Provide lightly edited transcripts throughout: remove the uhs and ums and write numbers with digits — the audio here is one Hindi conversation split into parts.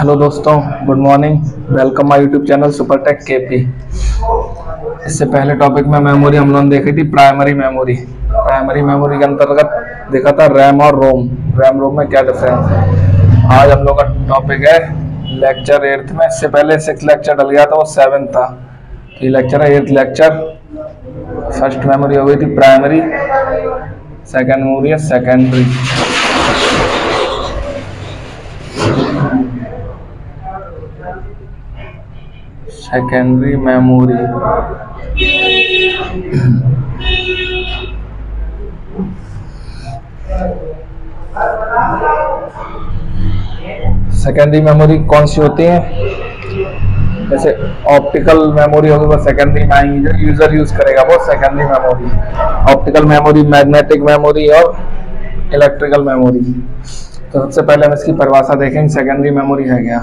हेलो दोस्तों, good morning. Welcome my YouTube channel Supertech KP. इससे पहले टॉपिक में मेमोरी हम लोगों ने देखी थी प्राइमरी मेमोरी। प्राइमरी मेमोरी के अंतर्गत देखा था रैम और रोम। रैम रोम में क्या डिफरेंस है। आज हम लोग का टॉपिक है लेक्चर 8th में। इससे पहले 6 लेक्चर डल गया था, वो 7 था। ये लेक्चर है 8th लेक्चर। फर्स्ट मेमोरी हो गई थी प्राइमरी, सेकेंड मेमोरी है secondary. Secondary memory secondary memory कौन सी होती है? जैसे ऑप्टिकल मेमोरी होगी वो सेकेंडरी में आएंगी, जो यूजर यूज करेगा वो secondary memory. Optical memory, magnetic memory और इलेक्ट्रिकल मेमोरी। तो सबसे पहले हम इसकी परिभाषा देखेंगे, सेकेंडरी मेमोरी है क्या।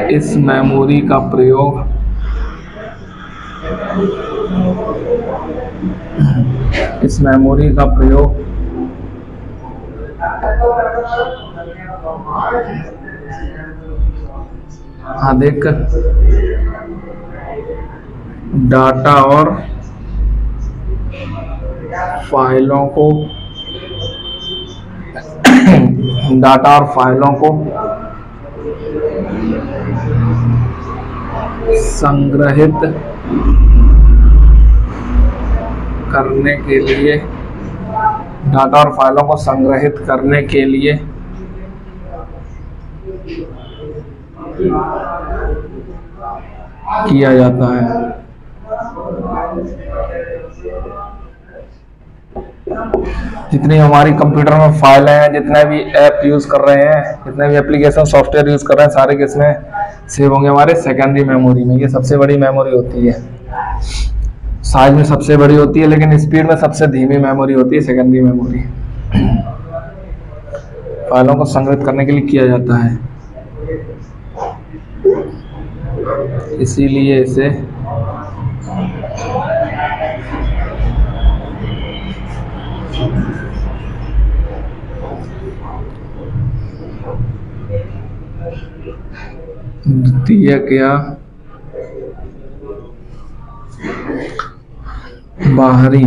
इस मेमोरी का प्रयोग अधिक डाटा और फाइलों को संग्रहित करने के लिए किया जाता है। जितनी हमारी कंप्यूटर में फाइलें हैं, जितने भी ऐप यूज कर रहे हैं, जितने भी एप्लीकेशन सॉफ्टवेयर यूज कर रहे हैं, सारे किसमें सेव होंगे? हमारे सेकेंडरी मेमोरी में। ये सबसे बड़ी मेमोरी होती है, साइज में सबसे बड़ी होती है, लेकिन स्पीड में सबसे धीमी मेमोरी होती है सेकेंडरी मेमोरी। फाइलों को संग्रहित करने के लिए किया जाता है, इसीलिए इसे द्वितीयक या बाहरी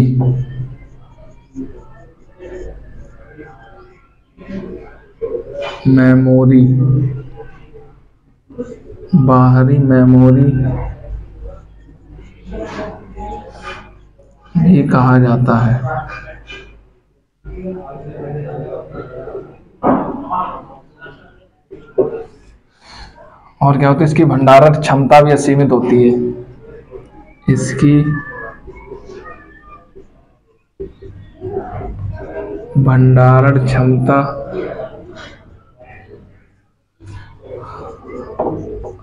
मेमोरी भी कहा जाता है। और क्या होता है, इसकी भंडारण क्षमता भी असीमित होती है। इसकी भंडारण क्षमता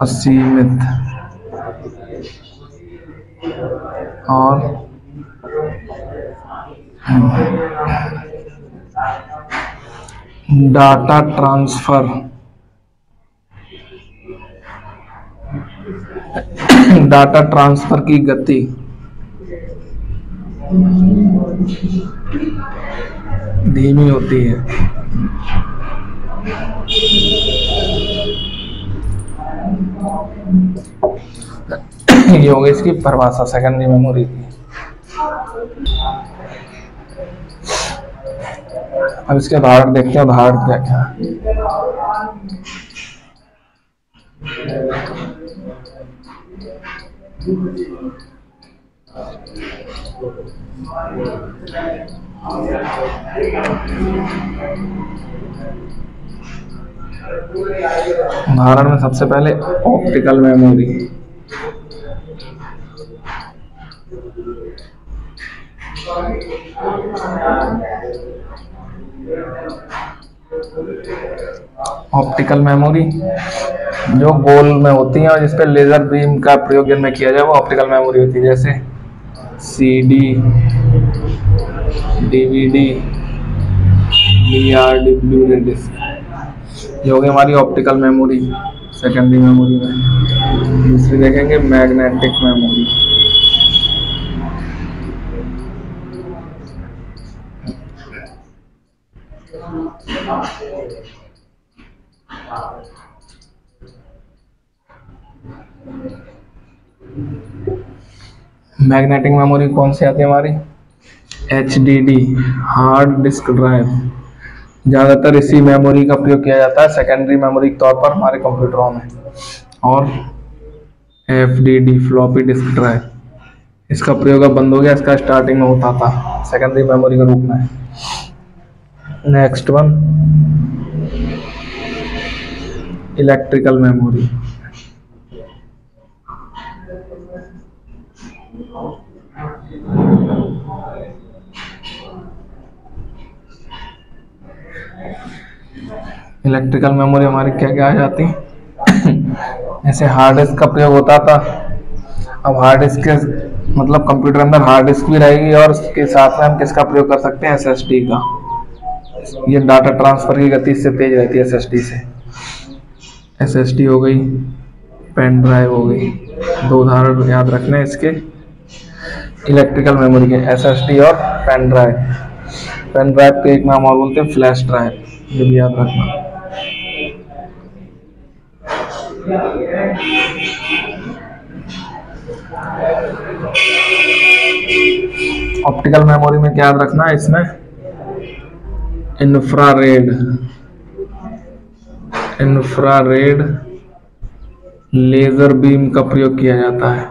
असीमित और डाटा ट्रांसफर की गति धीमी होती है। ये हो गई इसकी परिभाषा सेकेंडरी मेमोरी की। अब इसके उदाहरण देखते हैं। उदाहरण क्या क्या? उदाहरण में सबसे पहले ऑप्टिकल मेमोरी। ऑप्टिकल मेमोरी जो गोल में होती है और जिसपे लेजर बीम का प्रयोग जिनमें किया जाए वो ऑप्टिकल मेमोरी होती है। जैसे CD, DVD, DRD, ब्लू रे डिस्क। ये होगी हमारी ऑप्टिकल मेमोरी सेकेंडरी मेमोरी में। दूसरी देखेंगे मैग्नेटिक मेमोरी। मैग्नेटिक मेमोरी कौन सी आती है हमारी? HDD, hard disk drive. ज़्यादातर इसी मेमोरी का प्रयोग किया जाता है सेकेंडरी मेमोरी के तौर पर हमारे कंप्यूटरों में। और FDD, फ्लॉपी डिस्क ड्राइव, इसका प्रयोग अब बंद हो गया, इसका स्टार्टिंग में होता था सेकेंडरी मेमोरी के रूप में। Next one, electrical memory. Electrical memory हमारी क्या क्या आ जाती है? जैसे हार्ड डिस्क का प्रयोग होता था, अब हार्ड डिस्क के मतलब कंप्यूटर अंदर हार्ड डिस्क भी रहेगी और उसके साथ में हम किसका प्रयोग कर सकते हैं? SSD का। ये डाटा ट्रांसफर की गति इससे तेज रहती है SSD से। SSD हो गई, पेन ड्राइव हो गई। दो उदाहरण याद रखने इसके इलेक्ट्रिकल मेमोरी के, SSD और पेन ड्राइव। पेन ड्राइव के एक नाम और बोलते हैं फ्लैश ड्राइव, ये भी याद रखना। ऑप्टिकल मेमोरी में क्या याद रखना है? इसमें इंफ्रारेड लेजर बीम का प्रयोग किया जाता है।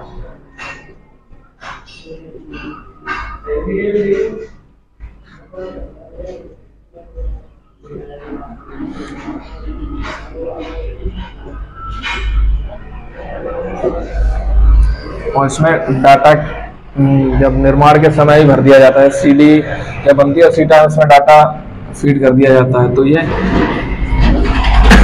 और इसमें डाटा जब निर्माण के समय ही भर दिया जाता है, CD जब बनती है उसी टाइम इसमें डाटा फीड कर दिया जाता है, तो ये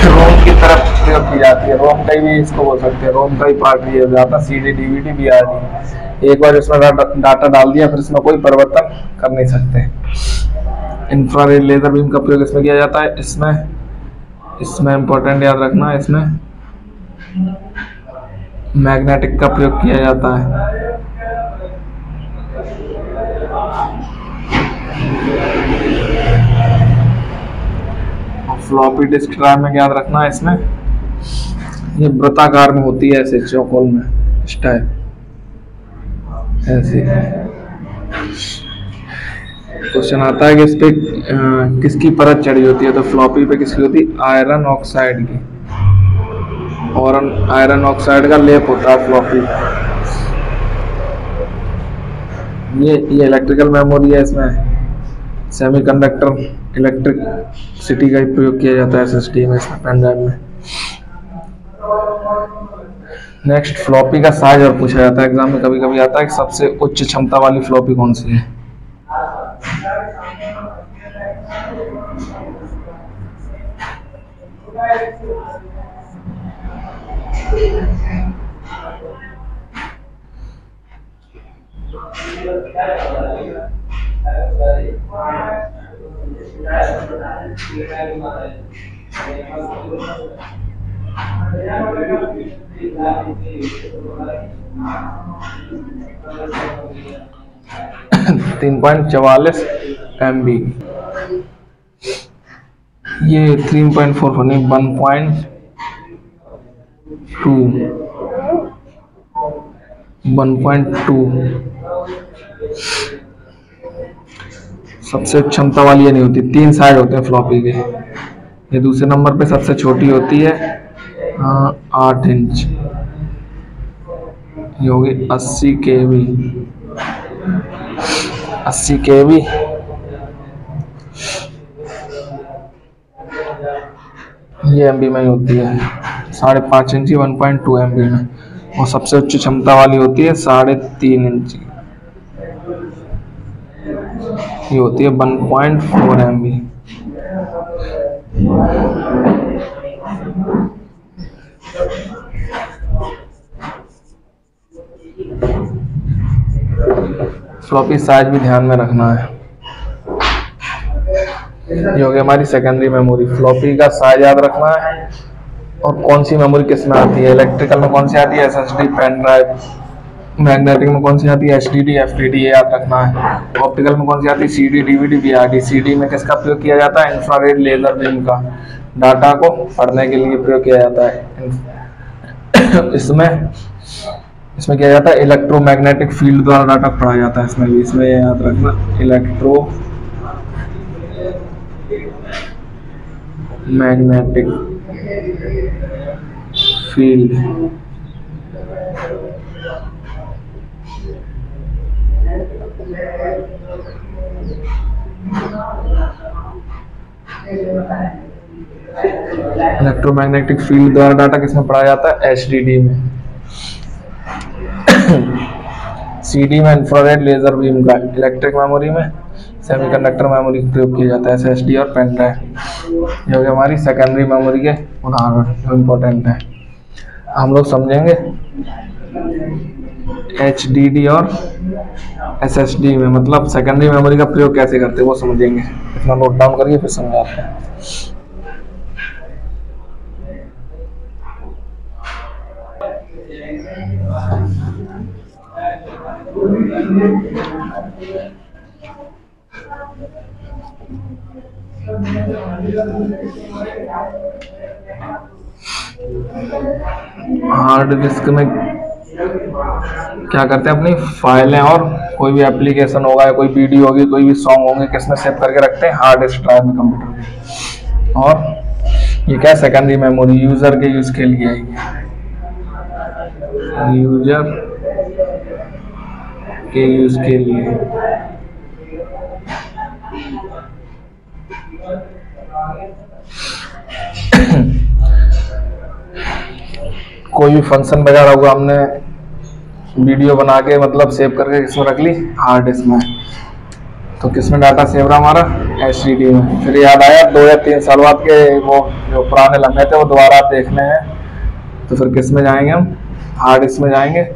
रोम की तरफ प्रयोग की जाती है। रोम का भी इसको बोल सकते हैं, रोम का ही पार्ट भी हो जाता है। CD DVD भी आ रही, एक बार इसमें डाटा डाल दिया फिर इसमें कोई परिवर्तन कर नहीं सकते। इंफ्रारेड लेजर बीम का प्रयोग इसमें किया जाता है। इसमें इंपॉर्टेंट याद रखना, इसमें मैग्नेटिक का प्रयोग किया जाता है। फ्लॉपी डिस्क ड्राइव में याद रखना है, इसमें ये वृत्ताकार में होती है, ऐसे चौकोर में इस टाइप ऐसे। क्वेश्चन आता है कि इस पे किसकी परत चढ़ी होती है? तो फ्लॉपी पे किसकी होती है? आयरन ऑक्साइड की। और आयरन ऑक्साइड का लेप होता है फ्लॉपी पे। ये इलेक्ट्रिकल मेमोरी है, इसमें सेमीकंडक्टर इलेक्ट्रिसिटी का ही प्रयोग किया जाता है SSD में, इसमें पेन ड्राइव में। नेक्स्ट, फ्लॉपी का साइज और पूछा जाता है एग्जाम में, कभी कभी आता है कि सबसे उच्च क्षमता वाली फ्लॉपी कौन सी है? तीन 3.44 MB। ये 3.44 नहीं, 1.2 सबसे क्षमता वाली ये नहीं होती। 3 साइड होते हैं फ्लॉपी के। ये दूसरे नंबर पे सबसे छोटी होती है 8 इंच, ये होगी 80 KB। ये MB में ही होती है, 5.5 इंची 1.2 MB में। और सबसे उच्च क्षमता वाली होती है 3.5 इंची, ये होती है 1.4 MB। फ्लॉपी साइज भी ध्यान में रखना है। ये हो गई हमारी सेकेंडरी मेमोरी। फ्लॉपी का साइज याद रखना है और कौन सी मेमोरी किस में आती है। इलेक्ट्रिकल में कौन सी आती है? SSD, pen drive. मैग्नेटिक में कौन सी आती है? HDD, FDD, ये याद रखना है। ऑप्टिकल में कौन सी आती है? CD, DVD, BRD। CD में किसका प्रयोग किया जाता है? इंफ्रारेड लेजर बीम का, डाटा को पढ़ने के लिए प्रयोग किया जाता है। इसमें किया जाता है इलेक्ट्रोमैग्नेटिक फील्ड द्वारा डाटा पढ़ा जाता है। इसमें भी, इसमें याद रखना, electro magnetic field electromagnetic field द्वारा डाटा किसमें पढ़ा जाता है? HDD में। CD में इंफ्रारेड लेजर बीम का, इलेक्ट्रिक मेमोरी में सेमीकंडक्टर मेमोरी का प्रयोग किया जाता है, SSD और पेन ड्राइव। ये हो गया हमारी सेकेंडरी मेमोरी के उदाहरण जो इम्पोर्टेंट है। हम लोग समझेंगे HDD और SSD में, मतलब सेकेंडरी मेमोरी का प्रयोग कैसे करते हैं वो समझेंगे। इतना नोट डाउन करिए फिर समझाते हैं। हार्ड डिस्क में क्या करते हैं? अपनी फाइलें और कोई भी एप्लीकेशन होगा या कोई वीडियो होगी, कोई भी सॉन्ग होंगे, किसमें सेव करके रखते हैं? हार्ड डिस्क ड्राइव में, कंप्यूटर में। और ये क्या? सेकेंडरी मेमोरी यूजर के यूज के लिए है, यूजर के यूज के लिए। कोई भी फंक्शन वगैरह होगा, हमने वीडियो बना के मतलब सेव करके किसमें रख ली? हार्ड डिस्क में। तो किसमें डाटा सेव रहा हमारा? HDD में। फिर याद आया 2 या 3 साल बाद के वो जो पुराने लम्हे थे वो दोबारा देखने हैं, तो फिर किस में जाएंगे? हम हार्ड डिस्क में जाएंगे,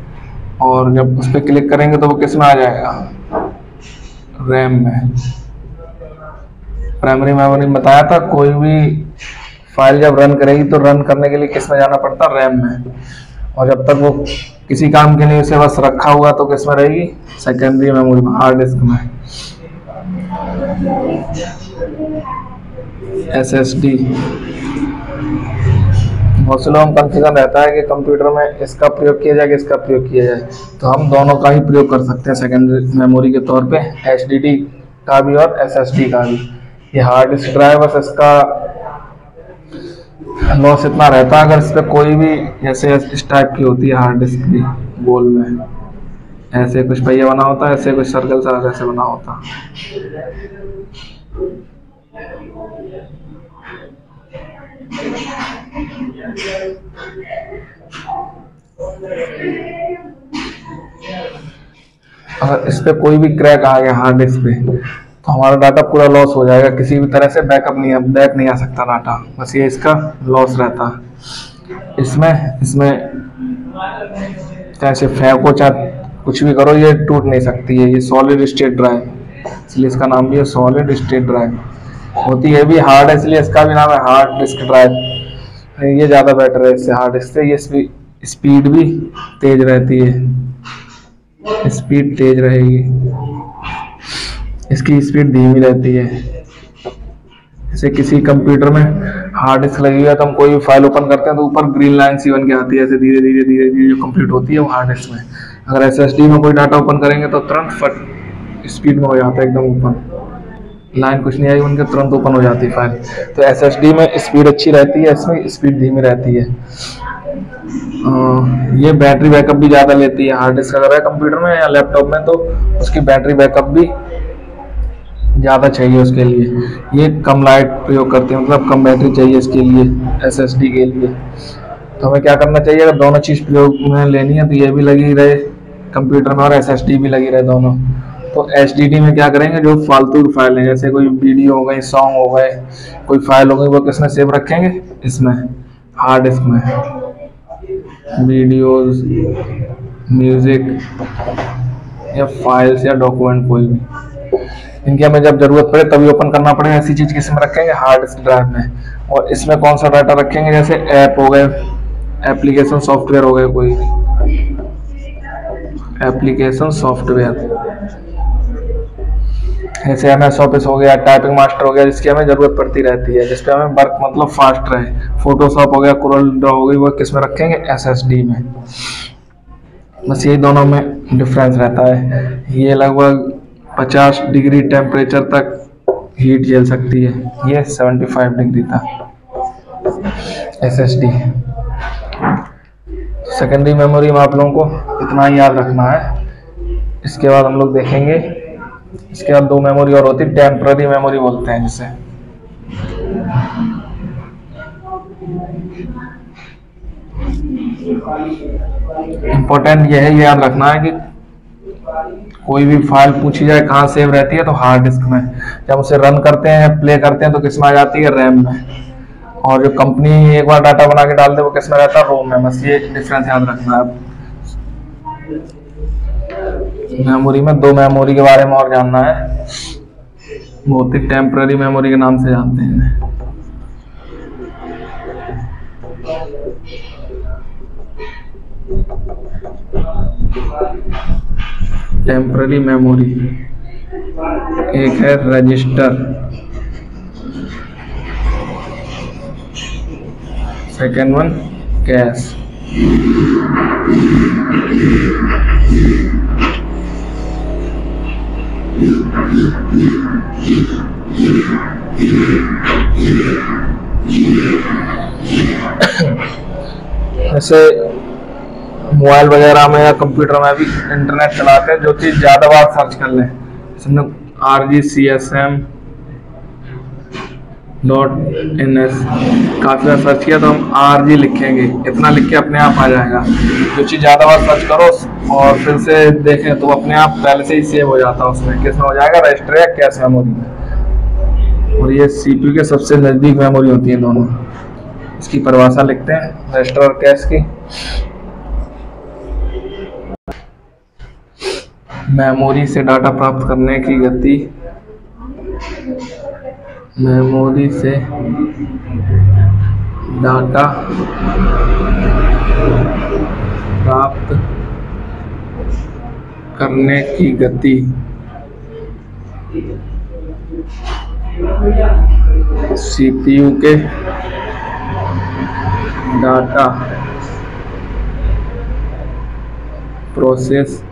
और जब उस पर क्लिक करेंगे तो वो किस में आ जाएगा? रैम में। प्राइमरी मेमोरी में बताया था, कोई भी फाइल जब रन करेगी तो रन करने के लिए किस में जाना पड़ता? रैम में। और जब तक वो किसी काम के लिए उसे बस रखा हुआ तो किस में रहेगी? सेकेंडरी मेमोरी में, हार्ड डिस्क में। SSD। बहुत से लोगों को कंफ्यूजन रहता है कि कंप्यूटर में इसका प्रयोग किया जाए कि इसका प्रयोग किया जाए, तो हम दोनों का ही प्रयोग कर सकते हैं सेकेंडरी मेमोरी के तौर पे, HDD का भी और SSD का भी। ये हार्ड डिस्क ड्राइव, बस इसका लॉस इतना रहता है, अगर इस पर कोई भी, जैसे इस टाइप की होती है हार्ड डिस्क भी, गोल में ऐसे कुछ पहिया बना होता है, ऐसे कुछ सर्कल सा ऐसे बना होता। अगर इस पे कोई भी क्रैक आ गया हार्ड डिस्क पे, तो हमारा डाटा पूरा लॉस हो जाएगा, किसी भी तरह से बैक नहीं आ सकता डाटा, बस ये इसका लॉस रहता है। इसमें चाहे फेंको चाहे कुछ भी करो, ये टूट नहीं सकती है, ये सॉलिड स्टेट ड्राइव, इसलिए इसका नाम भी है सॉलिड स्टेट ड्राइव। होती है भी हार्ड है, इसलिए इसका भी नाम है हार्ड डिस्क ड्राइव। ये ज़्यादा बेटर है इससे, हार्ड डिस्क से। ये स्पीड भी तेज रहती है, स्पीड तेज रहेगी, इसकी स्पीड धीमी रहती है। जैसे किसी कंप्यूटर में हार्ड डिस्क लगी हुई है तो हम कोई भी फाइल ओपन करते हैं तो ऊपर ग्रीन लाइन सी बन के आती है, ऐसे धीरे धीरे जो कंप्लीट होती है वो हार्ड डिस्क में। अगर SSD में कोई डाटा ओपन करेंगे तो तुरंत फट स्पीड में हो जाता है, एकदम ओपन, लाइन कुछ नहीं आई उनके, तुरंत ओपन हो जाती है फाइल। तो SSD में स्पीड अच्छी रहती है, इसमें स्पीड धीमी रहती है। ये बैटरी बैकअप भी ज़्यादा लेती है हार्ड डिस्क अगर है कंप्यूटर में या लैपटॉप में, तो उसकी बैटरी बैकअप भी ज़्यादा चाहिए उसके लिए। ये कम लाइट प्रयोग करती है, मतलब कम बैटरी चाहिए इसके लिए, SSD के लिए। तो हमें क्या करना चाहिए, अगर दोनों चीज़ प्रयोग में लेनी है तो ये भी लगी रहे कंप्यूटर में और SSD भी लगी रहे दोनों। तो HDD में क्या करेंगे, जो फालतू की फाइल है, जैसे कोई वीडियो हो गई, सॉन्ग हो गए, कोई फाइल हो गई, वो किसमें सेव रखेंगे? इसमें हार्ड डिस्क में। वीडियोस, म्यूजिक या फाइल्स या डॉक्यूमेंट कोई भी, इनकी हमें जब जरूरत पड़े तभी ओपन करना पड़े, ऐसी चीज किसमें रखेंगे? हार्ड डिस्क ड्राइव में। और इसमें कौन सा डाटा रखेंगे? जैसे ऐप हो गए, एप्लीकेशन सॉफ्टवेयर हो गए कोई भी, एप्लीकेशन सॉफ्टवेयर, जैसे MS ऑफिस हो गया, टाइपिंग मास्टर हो गया, जिसकी हमें ज़रूरत पड़ती रहती है, जिसपे हमें वर्क मतलब फास्ट रहे। फोटोशॉप हो गया, कोरल ड्रॉ हो गई, वो किस में रखेंगे, SSD में। बस ये दोनों में डिफरेंस रहता है। ये लगभग 50 डिग्री टेम्परेचर तक हीट झेल सकती है, ये 75 डिग्री तक SSD। सेकेंडरी मेमोरी में आप लोगों को इतना ही याद रखना है। इसके बाद हम लोग देखेंगे, इसके बाद दो मेमोरी और होती है, टेम्पररी मेमोरी बोलते हैं जिसे। इम्पोर्टेंट ये है, ये याद रखना है कि कोई भी फाइल पूछी जाए कहाँ सेव रहती है, तो हार्ड डिस्क में। जब उसे रन करते हैं, प्ले करते हैं, तो किस में आ जाती है, रैम में। और जो कंपनी एक बार डाटा बना के डाल दे, वो किस में रहता है, रोम में। बस ये डिफरेंस याद रखना है। मेमोरी में दो मेमोरी के बारे में और जानना है, वो होती टेम्पररी मेमोरी के नाम से जानते हैं। टेम्पररी मेमोरी, एक है रजिस्टर, सेकेंड वन कैश। जैसे मोबाइल वगैरह में या कंप्यूटर में भी इंटरनेट चलाते हैं, जो चीज़ ज़्यादा बार सर्च कर लें, हमने RGCSM.ins काफ़ी बार सर्च किया तो हम RG लिखेंगे, इतना लिख के अपने आप आ जाएगा। जो चीज़ ज़्यादा बार सर्च करो और फिर से देखें तो अपने आप पहले से ही सेव हो जाता है उसमें, किस में हो जाएगा, रजिस्टर या कैश मेमोरी में। और ये CPU के सबसे नज़दीक मेमोरी होती है दोनों। इसकी परिभाषा लिखते हैं रजिस्टर और कैश की। मेमोरी से डाटा प्राप्त करने की गति, मेमोरी से डाटा प्राप्त करने की गति CPU के डाटा प्रोसेस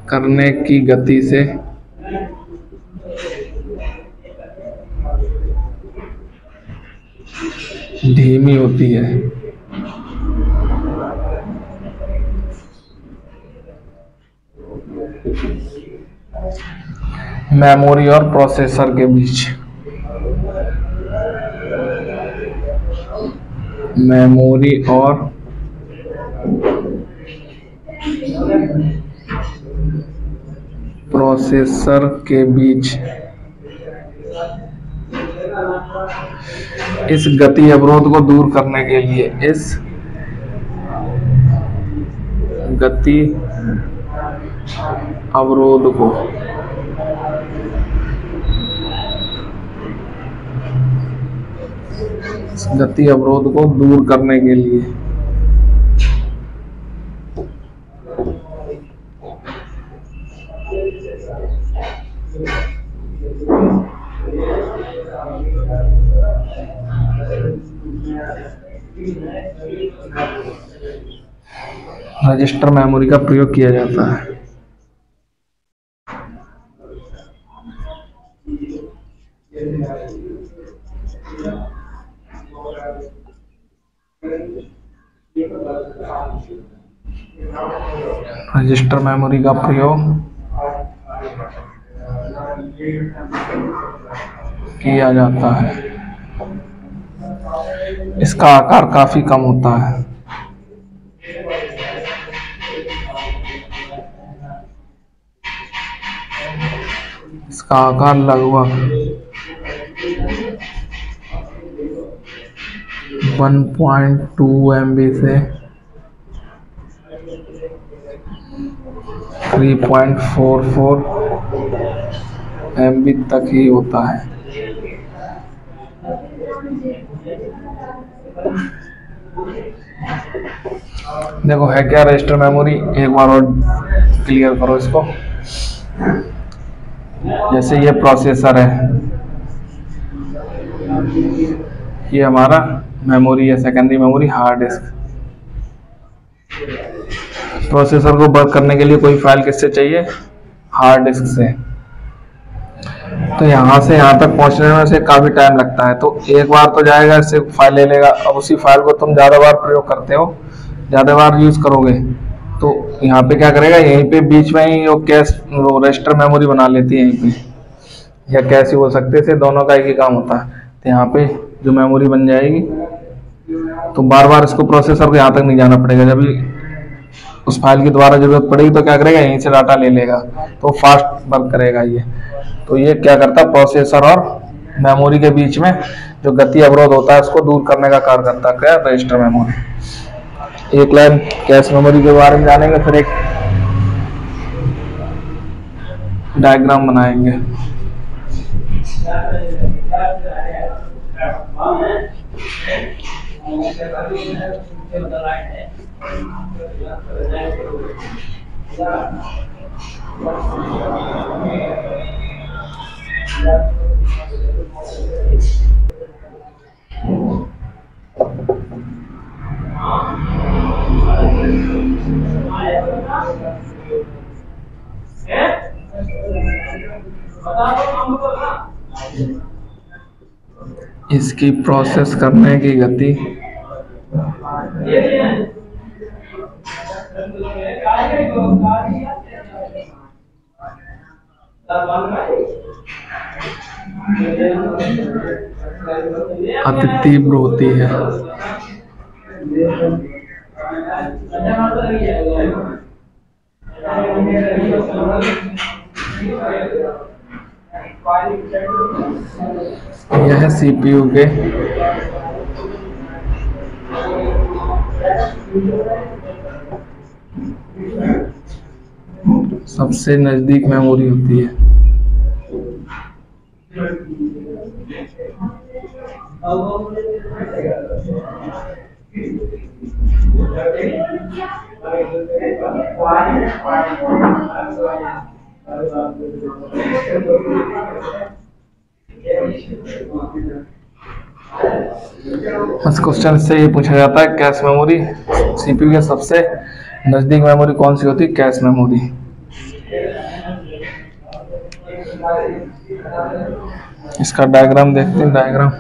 करने की गति से धीमी होती है। मेमोरी और प्रोसेसर के बीच, मेमोरी और प्रोसेसर के बीच इस गति अवरोध को दूर करने के लिए, इस गति अवरोध को दूर करने के लिए रजिस्टर मेमोरी का प्रयोग किया जाता है। रजिस्टर मेमोरी का प्रयोग किया जाता है। इसका आकार काफी कम होता है। इसका आकार लगभग 1.2 MB से 3.44 MB तक ही होता है। देखो है क्या रजिस्टर मेमोरी, एक बार और क्लियर करो इसको। जैसे ये प्रोसेसर है, ये हमारा मेमोरी है, secondary memory hard disk. Processor को वर्क करने के लिए कोई फाइल किससे चाहिए, हार्ड डिस्क से। तो यहाँ से यहाँ तक पहुँचने में से काफ़ी टाइम लगता है, तो एक बार तो जाएगा, इससे फाइल ले लेगा। अब उसी फाइल को तुम ज़्यादा बार प्रयोग करते हो, ज़्यादा बार यूज़ करोगे, तो यहाँ पे क्या करेगा, यहीं पे बीच में ही वो कैश, वो रजिस्टर मेमोरी बना लेती है यहीं पे, या कैश ही बोल सकते थे, दोनों का एक ही काम होता है। तो यहाँ पे जो मेमोरी बन जाएगी, तो बार बार इसको प्रोसेसर को यहाँ तक नहीं जाना पड़ेगा। जब उस फाइल की दोबारा जरूरत पड़ेगी तो क्या करेगा, यहीं से डाटा ले लेगा, तो फास्ट वर्क करेगा ये। तो ये क्या करता है, प्रोसेसर और मेमोरी के बीच में जो गति अवरोध होता है उसको दूर करने का कार्य करता है क्या, रजिस्टर मेमोरी। एक लाइन कैश मेमोरी के बारे में जानेंगे, फिर एक डायग्राम बनाएंगे। इसकी प्रोसेस करने की गति अति तीव्र होती है। यह सीपीयू के सबसे नजदीक मेमोरी होती है। बस क्वेश्चन से ये पूछा जाता है, कैश मेमोरी, सीपीयू के सबसे नजदीक मेमोरी कौन सी होती है, कैश मेमोरी। इसका डायग्राम देखते हैं, डायग्राम।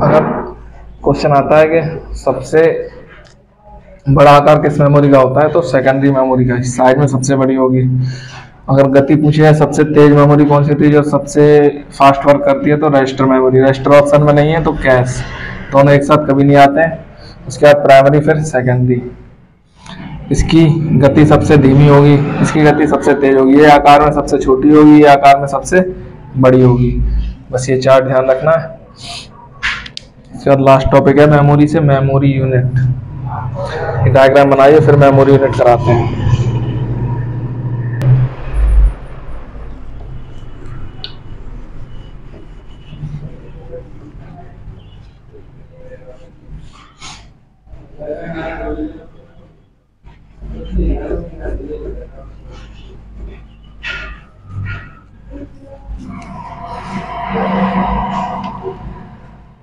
अगर क्वेश्चन आता है कि सबसे बड़ा आकार किस मेमोरी का होता है, तो सेकेंडरी मेमोरी का, साइड में सबसे बड़ी होगी। अगर गति पूछे है सबसे तेज मेमोरी कौन सी होती है जो सबसे फास्ट वर्क करती है, तो रजिस्टर मेमोरी। रजिस्टर ऑप्शन में नहीं है तो कैश, दोनों एक साथ कभी नहीं आते हैं। उसके बाद प्राइमरी, फिर सेकेंडरी। इसकी गति सबसे धीमी होगी, इसकी गति सबसे तेज होगी, ये आकार में सबसे छोटी होगी, ये आकार में सबसे बड़ी होगी। बस ये चार ध्यान रखना है। इसके बाद लास्ट टॉपिक है मेमोरी से मेमोरी यूनिट। ये डायग्राम बनाइए, फिर मेमोरी यूनिट कराते हैं।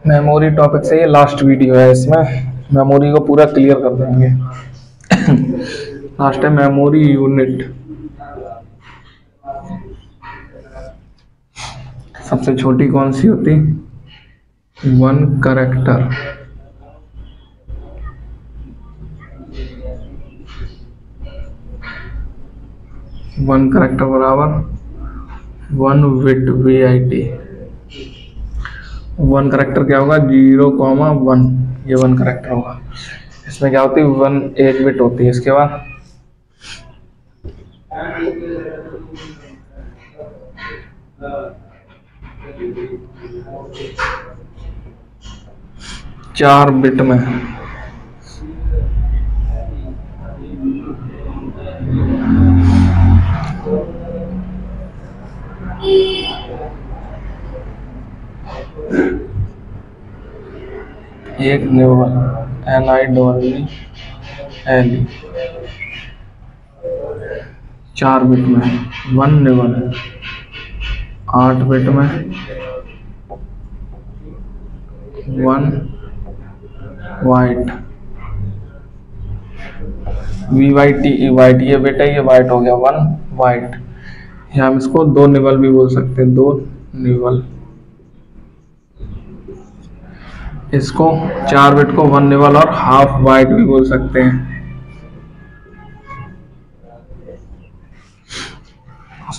मेमोरी टॉपिक से ये लास्ट वीडियो है, इसमें मेमोरी को पूरा क्लियर कर देंगे। लास्ट है मेमोरी यूनिट। सबसे छोटी कौन सी होती? 1 कैरेक्टर। वन कैरेक्टर बराबर 1 बिट VIT। 1 कैरेक्टर क्या होगा? 0,1, ये 1 कैरेक्टर होगा। इसमें क्या होती है? 1 बिट होती है। इसके बाद चार बिट में 1 निवल NILLE। 4 बिट में 1 निवल। 8 बिट में 1 वाइट। VYT ये बिट है, ये वाइट हो गया 1 वाइट। या हम इसको 2 निवल भी बोल सकते हैं, 2 निवल। इसको 4 बिट को 1 निवल और हाफ वाइट भी बोल सकते हैं।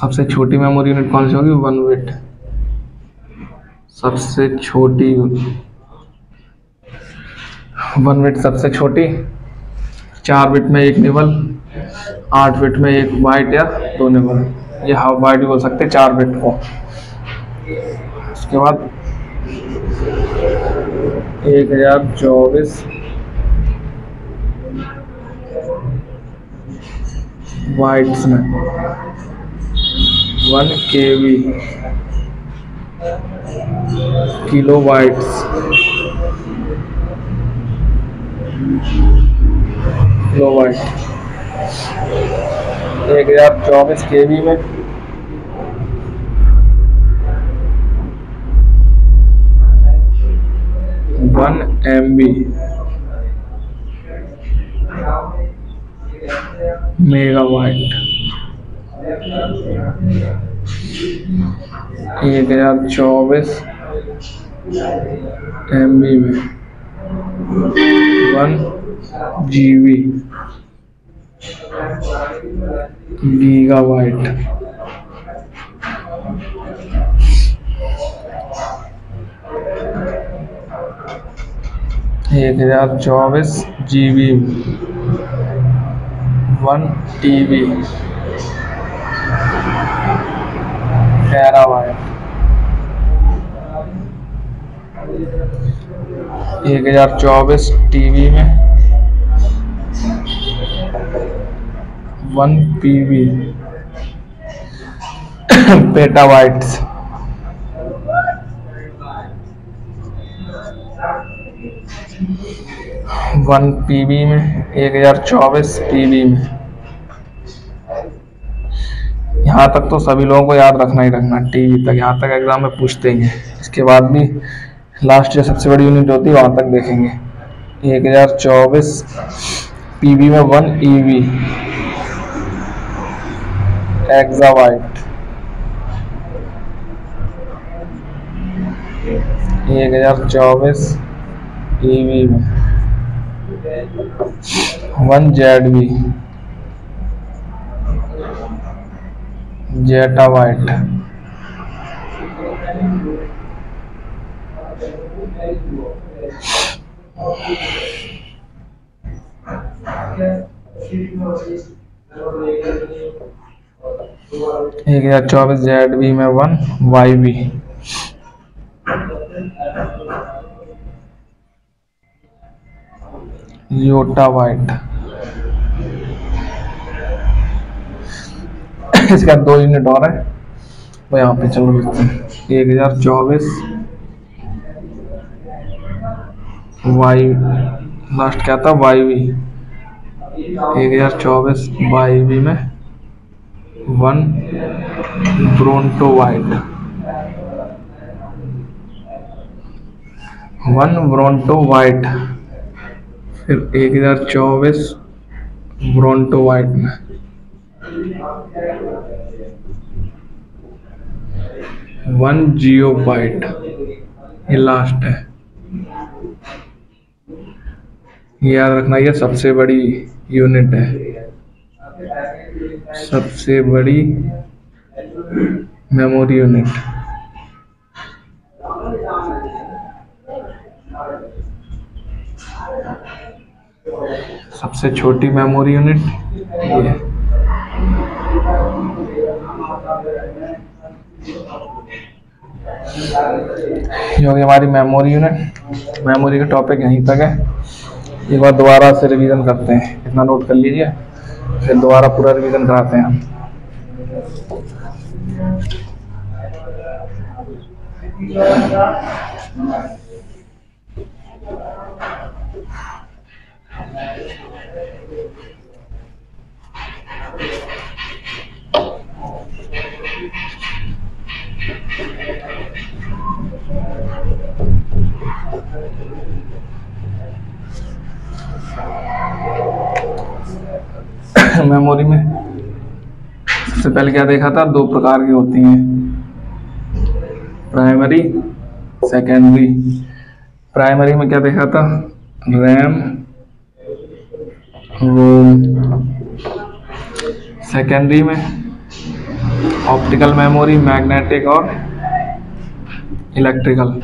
सबसे छोटी मेमोरी यूनिट कौन सी होगी? 1 बिट। सबसे छोटी 1 बिट सबसे छोटी। 4 बिट में 1 निवल, 8 बिट में 1 वाइट या 2 निवल। ये हाफ वाइट भी बोल सकते हैं 4 बिट को। उसके बाद 1024 वाइट्स में 1 KB kilo bytes. Kilo byte 1024 KB में 1 MB मेगावाइट। 1024 MB में 1 GB गीगावाइट। 1024 GB 1 TB terabyte. 1024 TB में 1 PB पेटावाइट्स। 1 PB में 1024 PB में। यहाँ तक तो सभी लोगों को याद रखना ही रखना, टीबी तक। यहाँ तक एग्जाम में पूछते ही हैं। इसके बाद भी लास्ट जो सबसे बड़ी यूनिट होती है वहाँ तक देखेंगे। 1024 PB में 1 EB एक्सावाइट। 1024 EB में 1 ZB जेटाबाइट, एक 1024 ZB में 1 YB, योटाबाइट। इसका 2 यूनिट और है, तो यहाँ पे चलो लिखते हैं 1024 वाई, लास्ट क्या था YB, 1024 YB में 1 ब्रोंटोवाइट, 1 ब्रोंटोवाइट, फिर 1024 ब्रोंटोवाइट में 1 जियोबाइट, ये लास्ट है। ये याद रखना, ये सबसे बड़ी यूनिट है, सबसे बड़ी मेमोरी यूनिट। सबसे छोटी मेमोरी यूनिट ये। ये होगी हमारी मेमोरी यूनिट। मेमोरी का टॉपिक यहीं तक है। एक बार दोबारा से रिवीजन करते हैं, इतना नोट कर लीजिए, फिर दोबारा पूरा रिवीजन कराते हैं हम। मेमोरी में सबसे पहले क्या देखा था, 2 प्रकार की होती हैं, प्राइमरी सेकेंडरी। प्राइमरी में क्या देखा था, रैम रोम। सेकेंडरी में ऑप्टिकल मेमोरी, मैग्नेटिक और electrical,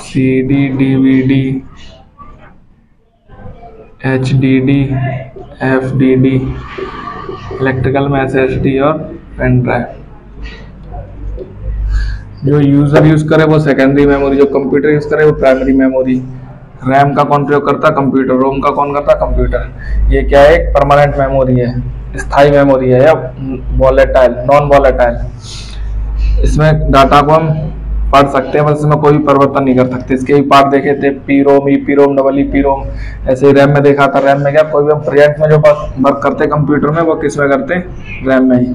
CD, DVD, HDD, FDD, electrical में SSD और पेन ड्राइव। जो यूजर यूज करे वो सेकेंडरी मेमोरी, जो कंप्यूटर यूज करे वो प्राइमरी मेमोरी। रैम का कौन प्रयोग करता है, कंप्यूटर। रोम का कौन करता है, कंप्यूटर। ये क्या है, एक परमानेंट मेमोरी है, स्थायी मेमोरी है, या वॉलेटाइल, नॉन वॉलेटाइल। इसमें डाटा को हम पढ़ सकते हैं, बस इसमें कोई भी परिवर्तन नहीं कर सकते। इसके भी पार्ट देखे थे, पीरोम, ईपीरोम, डबल ईपीरोम। ऐसे ही रैम में देखा था। रैम में क्या, कोई भी हम प्रोजेक्ट में जो वर्क करते कंप्यूटर में, वो किस में करते हैं, रैम में ही।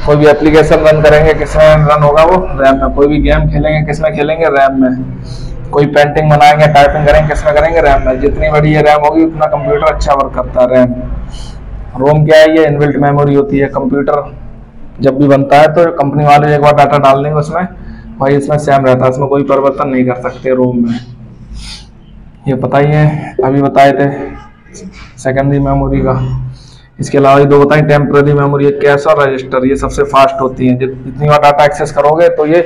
कोई भी एप्लीकेशन रन करेंगे किस में रन होगा, वो रैम में। कोई भी गेम खेलेंगे किस में खेलेंगे, रैम में। कोई पेंटिंग बनाएंगे, टाइपिंग करेंगे किस में करेंगे, रैम में। जितनी बड़ी ये रैम होगी उतना कंप्यूटर अच्छा वर्क करता है, रैम। रोम क्या है, ये इनबिल्ट मेमोरी होती है। कंप्यूटर जब भी बनता है तो कंपनी वाले एक बार डाटा डाल देंगे उसमें, भाई इसमें सेम रहता है, इसमें कोई परिवर्तन नहीं कर सकते रोम में। ये पता ही है, अभी बताए थे सेकेंडरी मेमोरी का। इसके अलावा ये 2 बताएं, टेम्पररी मेमोरी, कैश और रजिस्टर। ये सबसे फास्ट होती है, जितनी बार डाटा एक्सेस करोगे तो ये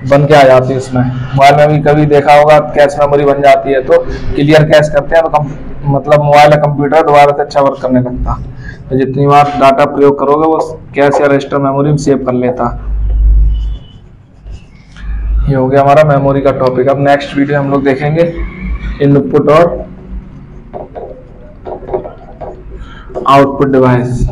बन के आ जाती है। इसमें मोबाइल में भी कभी देखा होगा, कैश मेमोरी बन जाती है तो क्लियर कैश करते हैं, तो मतलब मोबाइल या कंप्यूटर दोबारा से अच्छा वर्क करने लगता। तो जितनी बार डाटा प्रयोग करोगे वो कैश या रजिस्टर मेमोरी में सेव कर लेता। ये हो गया हमारा मेमोरी का टॉपिक। अब नेक्स्ट वीडियो हम लोग देखेंगे इनपुट और आउटपुट डिवाइस।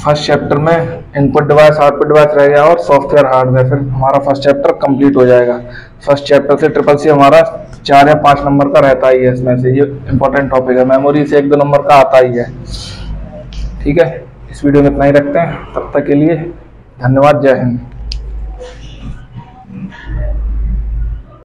फर्स्ट चैप्टर में इनपुट डिवाइस, आउटपुट डिवाइस रह गया और सॉफ्टवेयर हार्डवेयर। फिर हमारा फर्स्ट चैप्टर कंप्लीट हो जाएगा। फर्स्ट चैप्टर से CCC हमारा 4 या 5 नंबर का रहता ही है। इसमें से ये इंपॉर्टेंट टॉपिक है। मेमोरी से 1-2 नंबर का आता ही है। ठीक है, इस वीडियो में इतना ही रखते हैं। तब तक के लिए धन्यवाद। जय हिंद।